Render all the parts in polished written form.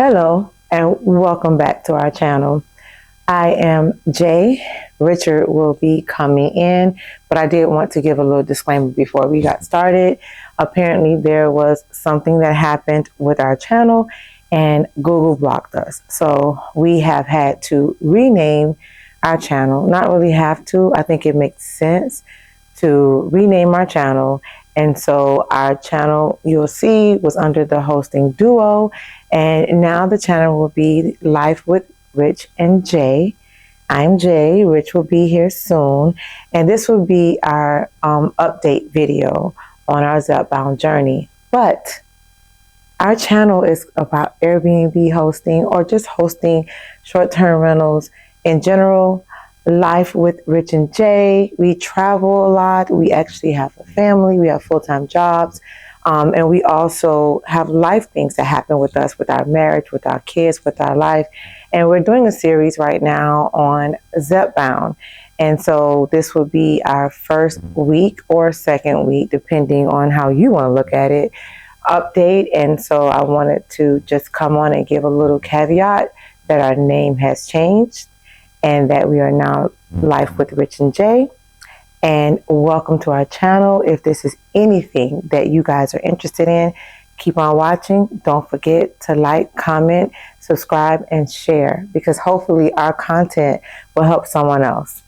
Hello and welcome back to our channel. I am Jay. Richard will be coming in, but I did want to give a little disclaimer before we got started. Apparently there was something that happened with our channel and Google blocked us. So we have had to rename our channel. Not really have to. I think it makes sense to rename our channel. And so our channel, you'll see, was under the hosting duo. And now the channel will be Life with Rich and Jay. I'm Jay. Rich will be here soon. And this will be our update video on our Zepbound journey. But our channel is about Airbnb hosting or just hosting short-term rentals in general. Life with Rich and Jay. We travel a lot. We actually have a family. We have full-time jobs. And we also have life things that happen with us, with our marriage, with our kids, with our life. And we're doing a series right now on Zepbound. And so this will be our first week or second week, depending on how you want to look at it, update. And so I wanted to just come on and give a little caveat that our name has changed and that we are now Life with Rich and Jay. And welcome to our channel. If this is anything that you guys are interested in, keep on watching. Don't forget to like, comment, subscribe, and share, because hopefully our content will help someone else.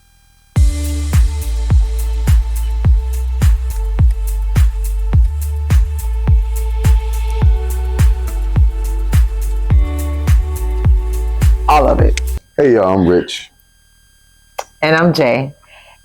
All of it. Hey y'all, I'm Rich. And I'm Jay.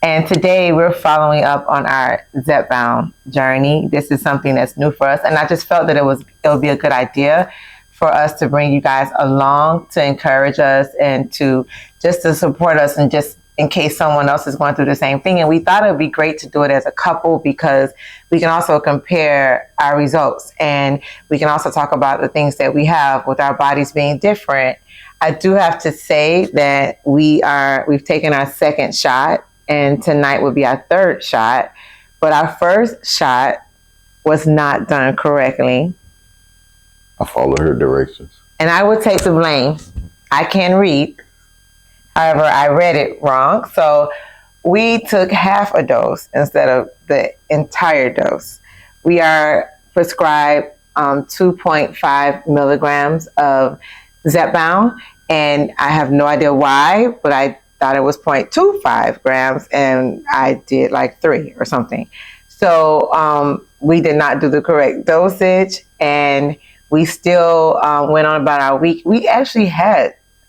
And today we're following up on our Zepbound journey. This is something that's new for us. And I just felt that it would be a good idea for us to bring you guys along, to encourage us and to support us, and just in case someone else is going through the same thing. And we thought it would be great to do it as a couple, because we can also compare our results, and we can also talk about the things that we have with our bodies being different. I do have to say that we've taken our second shot, and tonight will be our third shot. But our first shot was not done correctly. I followed her directions. And I would take the blame. I can read. However, I read it wrong. So we took half a dose instead of the entire dose. We are prescribed 2.5 milligrams of Zepbound, and I have no idea why, but I thought it was 0.25 grams, and I did like 3 or something. So we did not do the correct dosage, and we still went on about our week. I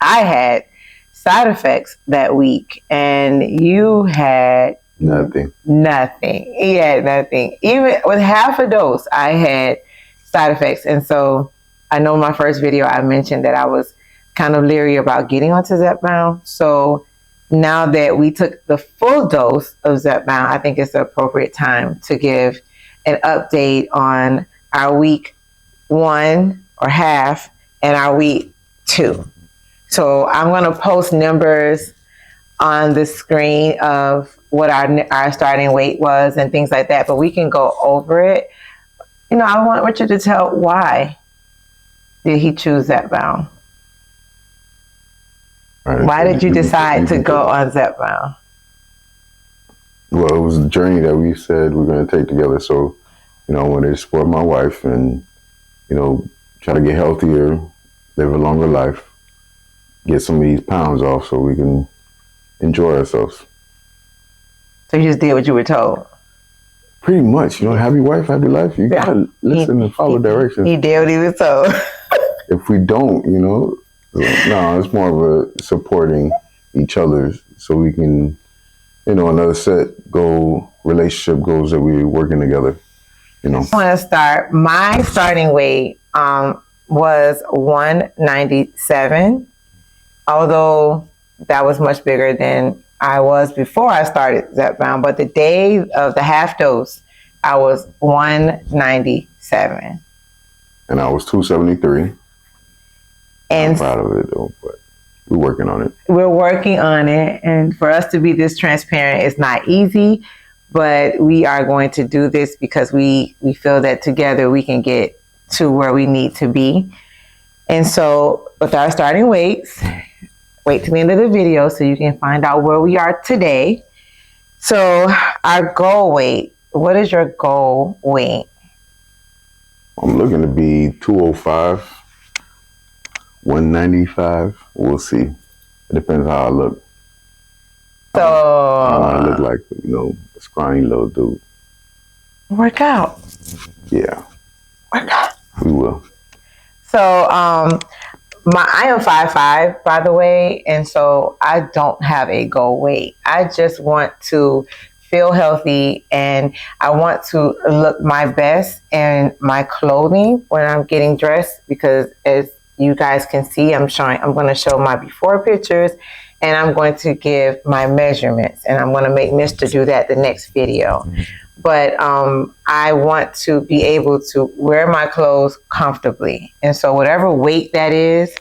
had side effects that week, and you had Nothing. He had nothing. Even with half a dose, I had side effects. And so I know in my first video I mentioned that I was kind of leery about getting onto Zepbound. So now that we took the full dose of Zepbound, I think it's the appropriate time to give an update on our week 1 or half and our week 2. So I'm going to post numbers on the screen of what our starting weight was and things like that, but we can go over it. You know, I want Richard to tell why did he choose Zepbound? Right, why did you decide to go on Zepbound? Well, it was a journey that we said we're going to take together. So, you know, I wanted to support my wife and, you know, try to get healthier, live a longer life, get some of these pounds off so we can enjoy ourselves. So you just did what you were told? Pretty much. You know, happy wife, happy life. You got to listen and follow directions. He did what he was told. If we don't, you know, no, it's more of a supporting each other so we can, you know, another relationship goals that we're working together, you know. I want to start. My starting weight was 197, although that was much bigger than I was before I started Zepbound. But the day of the half dose, I was 197. And I was 273. And I'm proud of it though, but we're working on it. We're working on it. And for us to be this transparent is not easy, but we are going to do this because we feel that together we can get to where we need to be. And so with our starting weights, wait till the end of the video so you can find out where we are today. So our goal weight, what is your goal weight? I'm looking to be 205, 195. We'll see. It depends how I look. So I don't want to look like, a scrawny little dude. work out. Yeah. Work out. We will. So I am 5'5", by the way, and so I don't have a goal weight. I just want to feel healthy, and I want to look my best in my clothing when I'm getting dressed, because as you guys can see, I'm going to show my before pictures, and I'm going to give my measurements, and I'm going to make Mr. do that the next video. But I want to be able to wear my clothes comfortably. And so whatever weight that is,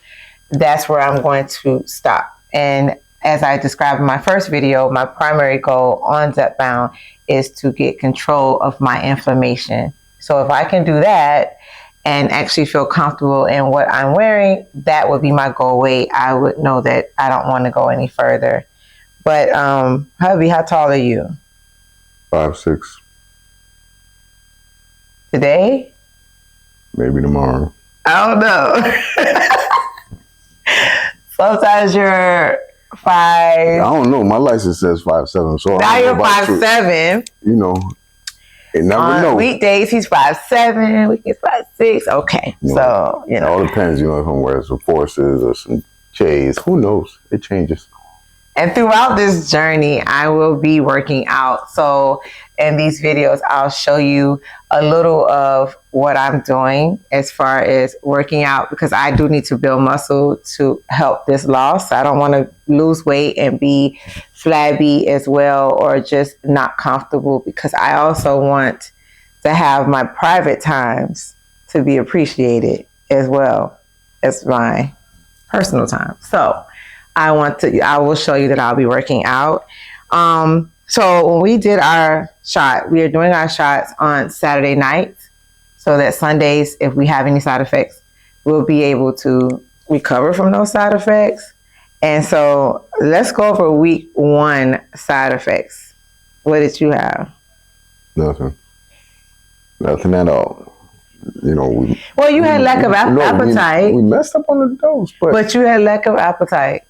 that's where I'm going to stop. And as I described in my first video, my primary goal on Zepbound is to get control of my inflammation. So if I can do that and actually feel comfortable in what I'm wearing, that would be my goal weight. I would know that I don't want to go any further. But hubby, how tall are you? 5'6". Today? Maybe tomorrow. I don't know. Sometimes you're 5. I don't know. My license says 5'7". So Now you're 5'7". You never know. Weekdays he's 5'7". Weekends 5'6". Okay, so It all depends. If I'm wearing some forces or some J's. Who knows? It changes. And throughout this journey, I will be working out. So in these videos, I'll show you a little of what I'm doing as far as working out, because I do need to build muscle to help this loss. I don't want to lose weight and be flabby as well, or just not comfortable, because I also want to have my private times to be appreciated as well as my personal time. So I will show you that I'll be working out. So when we did our shot, we are doing our shots on Saturday nights, so that Sundays, if we have any side effects, we'll be able to recover from those side effects. And so let's go over week 1 side effects. What did you have? Nothing at all. Well, you had lack of appetite. We messed up on the dose, but you had lack of appetite.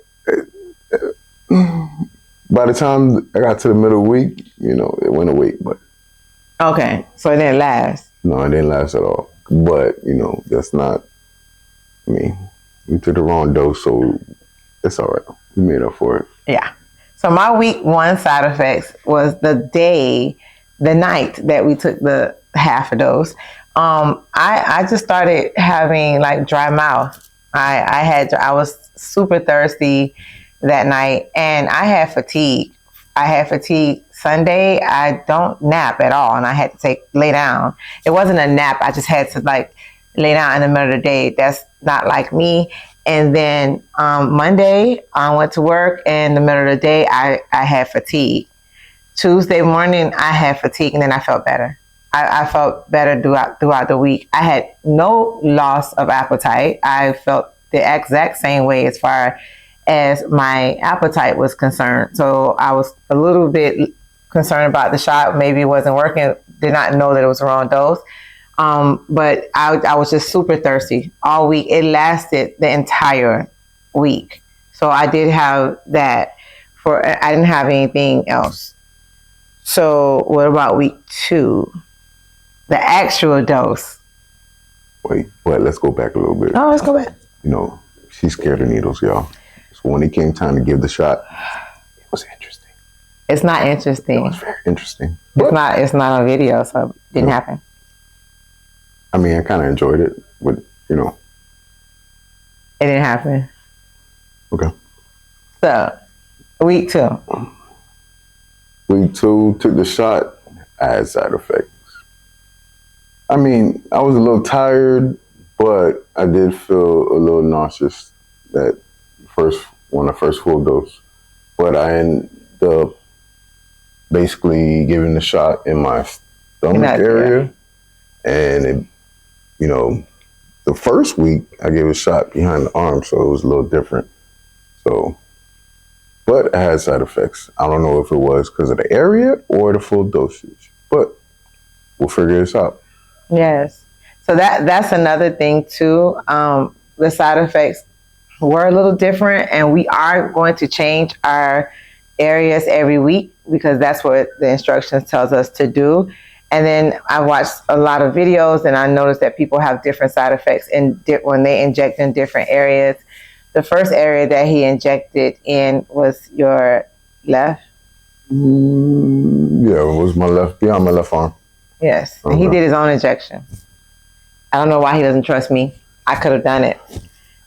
By the time I got to the middle of the week, it went away. But okay, so it didn't last. No, it didn't last at all. But that's not. We took the wrong dose, so it's all right. We made up for it. Yeah. So my week 1 side effects was the night that we took the half a dose. I just started having like dry mouth. I was super thirsty that night, and I had fatigue. Sunday. I don't nap at all, and I had to lay down. It wasn't a nap. I just had to lay down in the middle of the day. That's not like me. And then Monday, I went to work, and in the middle of the day, I had fatigue. Tuesday morning, I had fatigue, and then I felt better. I felt better throughout the week. I had no loss of appetite. I felt the exact same way as far as my appetite was concerned. So I was a little bit concerned about the shot. Maybe it wasn't working. Did not know that it was the wrong dose. But I was just super thirsty all week. It lasted the entire week. So I did have that. I didn't have anything else. So what about week 2? The actual dose. Wait, let's go back a little bit. Oh, let's go back. She's scared of needles, y'all. So when it came time to give the shot, it was interesting. It's not interesting. It was very interesting. It's not on video, so it didn't happen. I mean, I kind of enjoyed it, but It didn't happen. Okay. So, week 2. Week 2, took the shot. I had side effects. I mean, I was a little tired, but I did feel a little nauseous that first full dose. But I ended up basically giving the shot in my stomach area, and it, the the first week, I gave a shot behind the arm, so it was a little different. So, but it had side effects. I don't know if it was because of the area or the full dosage, but we'll figure this out. Yes. So that's another thing too. The side effects were a little different, and we are going to change our areas every week because that's what the instructions tells us to do. And then I watched a lot of videos, and I noticed that people have different side effects when they inject in different areas. The first area that he injected in was your left. Yeah, it was my left, behind my left arm. Yes, and he did his own injection. I don't know why he doesn't trust me. I could have done it.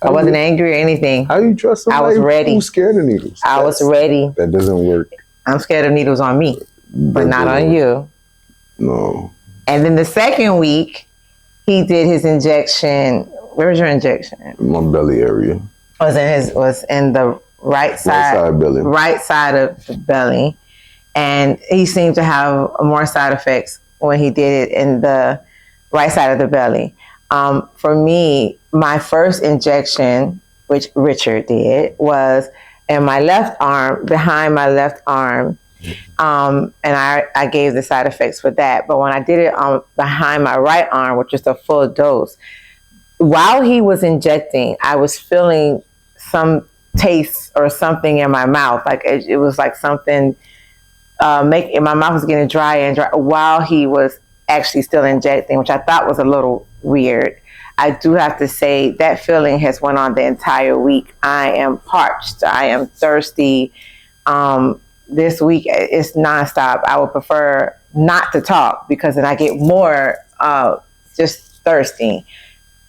I wasn't angry or anything. How do you trust somebody? I was ready. Who's scared of needles? I was ready. That doesn't work. I'm scared of needles on me, but not on you. No. And then the second week, he did his injection. Where's your injection? My belly area. Was in the right side belly. Right side of the belly, and he seemed to have more side effects when he did it in the right side of the belly. For me, my first injection, which Richard did, was in my left arm, behind my left arm. And I gave the side effects for that. But when I did it behind my right arm, which is a full dose, while he was injecting, I was feeling some taste or something in my mouth. Like it was like something my mouth was getting dry and dry while he was actually still injecting, which I thought was a little weird. I do have to say that feeling has went on the entire week. I am parched. I am thirsty. This week it's nonstop. I would prefer not to talk because then I get more just thirsty.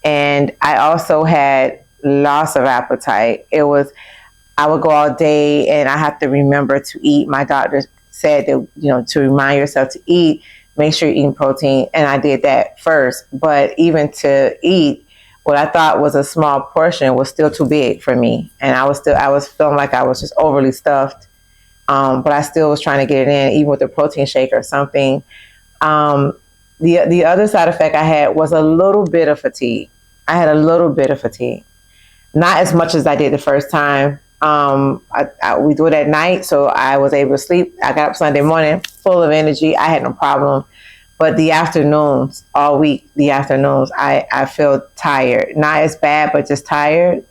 And I also had loss of appetite. I would go all day and I have to remember to eat. My doctor said that, to remind yourself to eat, make sure you're eating protein. And I did that first. But even to eat, what I thought was a small portion was still too big for me. And I was feeling like I was just overly stuffed. But I still was trying to get it in, even with a protein shake or something. The other side effect I had was a little bit of fatigue. I had a little bit of fatigue. Not as much as I did the first time. We do it at night, so I was able to sleep. I got up Sunday morning full of energy. I had no problem. But the afternoons, all week, I feel tired. Not as bad, but just tired.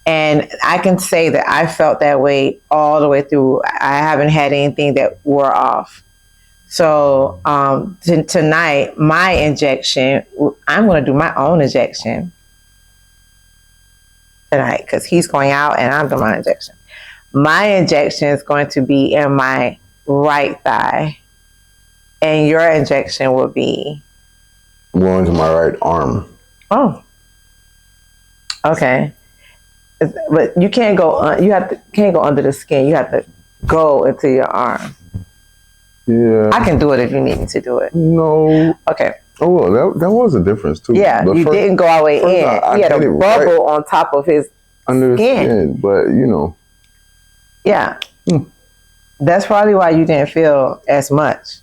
And I can say that I felt that way all the way through. I haven't had anything that wore off. So tonight, my injection, I'm going to do my own injection tonight because he's going out and I'm doing my injection. My injection is going to be in my right thigh, and your injection will be going to my right arm. Oh, okay. But you can't go. Can't go under the skin. You have to go into your arm. Yeah, I can do it if you need me to do it. No. Okay. Oh well, that was a difference too. Yeah, you didn't go all the way in. He had a bubble on top of his under the skin, but Yeah, that's probably why you didn't feel as much.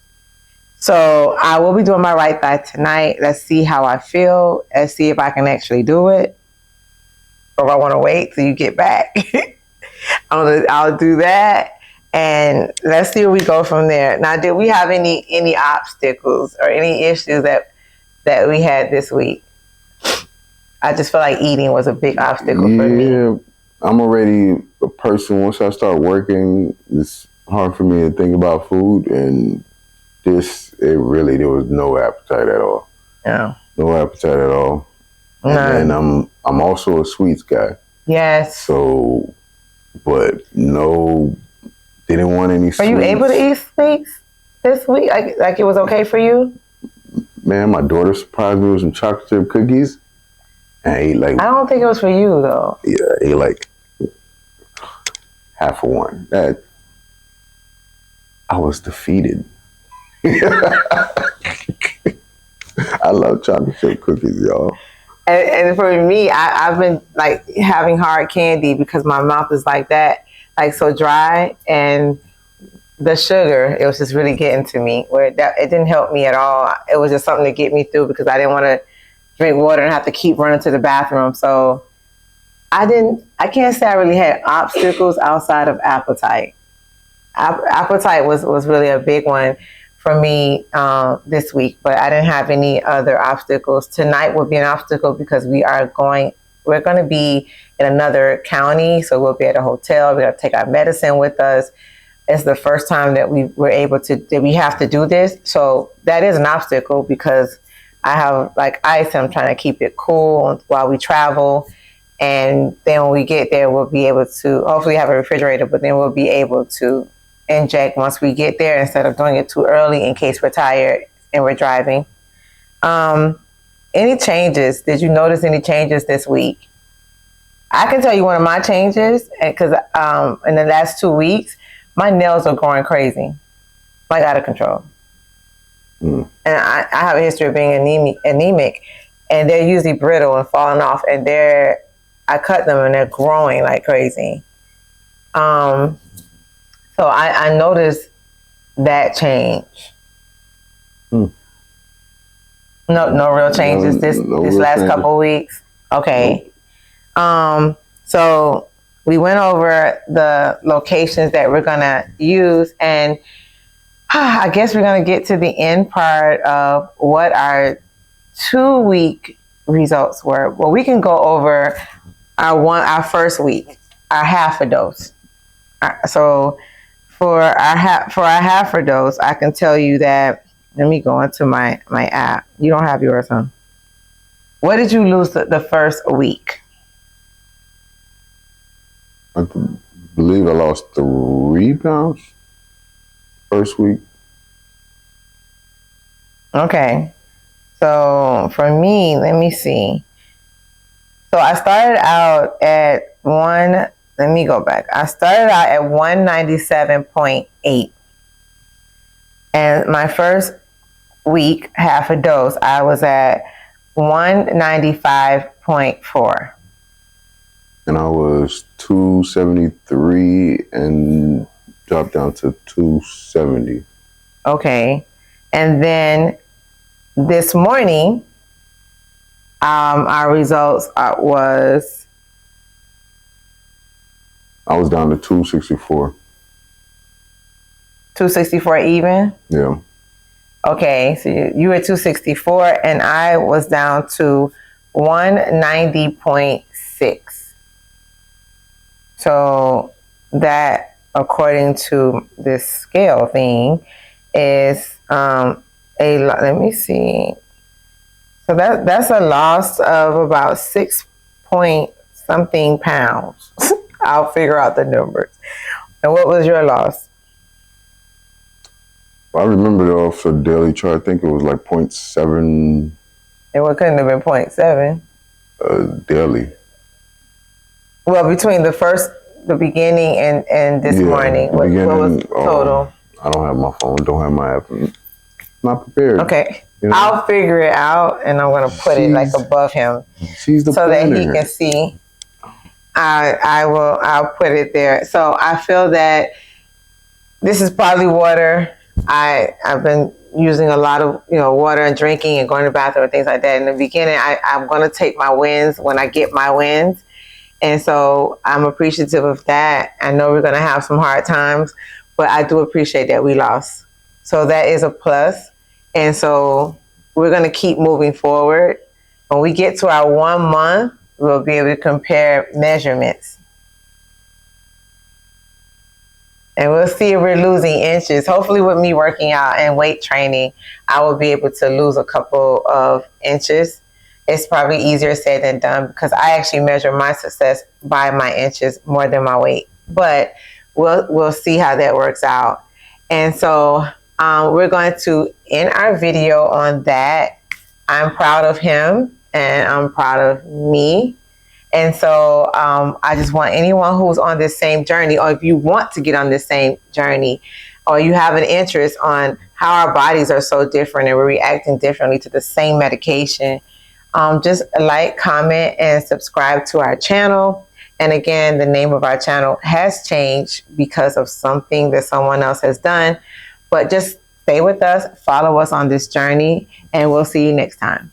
So I will be doing my right thigh tonight. Let's see how I feel. Let's see if I can actually do it, or if I want to wait till you get back. I'll do that. And let's see where we go from there. Now, did we have any obstacles or any issues that we had this week? I just feel like eating was a big obstacle for me. Yeah, I'm already a person. Once I start working, it's hard for me to think about food. And there was no appetite at all. Yeah. No appetite at all. And I'm also a sweets guy. Yes. So, but no. Didn't want any sweets. Were you able to eat sweets this week? Like it was okay for you? Man, my daughter surprised me with some chocolate chip cookies. And I ate like... I don't think it was for you, though. Yeah, I ate like half of one. I was defeated. I love chocolate chip cookies, y'all. And for me, I've been like having hard candy because my mouth is like that. Like so dry, and the sugar, it was just really getting to me. It didn't help me at all. It was just something to get me through because I didn't want to drink water and have to keep running to the bathroom. So I can't say I really had obstacles outside of appetite. Appetite was really a big one for me this week, but I didn't have any other obstacles. Tonight will be an obstacle because we're going to be in another county, so we'll be at a hotel. We have to take our medicine with us. It's the first time that we have to do this, so that is an obstacle because I have like ice and I'm trying to keep it cool while we travel. And then when we get there, we'll be able to hopefully have a refrigerator, but then we'll be able to inject once we get there instead of doing it too early in case we're tired and we're driving. Any changes? Did you notice any changes this week? I can tell you one of my changes because in the last 2 weeks, my nails are growing crazy, like out of control. And I have a history of being anemic, and they're usually brittle and falling off, and I cut them and they're growing like crazy. So I noticed that change. No real changes this last couple of weeks. Okay. Nope. So we went over the locations that we're gonna use, and I guess we're gonna get to the end part of what our 2-week results were. Well, we can go over our first week, our half a dose. So for our half a dose, I can tell you that. Let me go into my app. You don't have yours, huh? What did you lose the first week? I believe I lost 3 pounds first week. Okay. So for me, let me see. So I started out at let me go back. I started out at 197.8. And my first week, half a dose, I was at 195.4. And I was 273 and dropped down to 270. Okay. And then this morning, our results I was down to 264. 264 even? Yeah. Okay, so you were 264 and I was down to 190.6. So that, according to this scale thing, is let me see. So that's a loss of about 6-point-something pounds. I'll figure out the numbers. And what was your loss? I remember it off the daily chart. I think it was like 0.7. And what couldn't have been 0.7? Daily. Well, between the beginning and this morning, what was total? I don't have my phone, don't have my app. Not prepared. Okay. You know? I'll figure it out, and I'm going to put it like above him so that he can see. I'll put it there. So I feel that this is probably water. I've been using a lot of water and drinking and going to the bathroom and things like that. In the beginning, I'm going to take my wins when I get my wins. And so I'm appreciative of that. I know we're going to have some hard times, but I do appreciate that we lost. So that is a plus. And so we're going to keep moving forward. When we get to our 1 month, we'll be able to compare measurements. And we'll see if we're losing inches. Hopefully with me working out and weight training, I will be able to lose a couple of inches. It's probably easier said than done because I actually measure my success by my inches more than my weight. But we'll see how that works out. And so we're going to end our video on that. I'm proud of him and I'm proud of me. And so I just want anyone who's on this same journey, or if you want to get on this same journey, or you have an interest on how our bodies are so different and we're reacting differently to the same medication, just like, comment, and subscribe to our channel. And again, the name of our channel has changed because of something that someone else has done. But just stay with us, follow us on this journey, and we'll see you next time.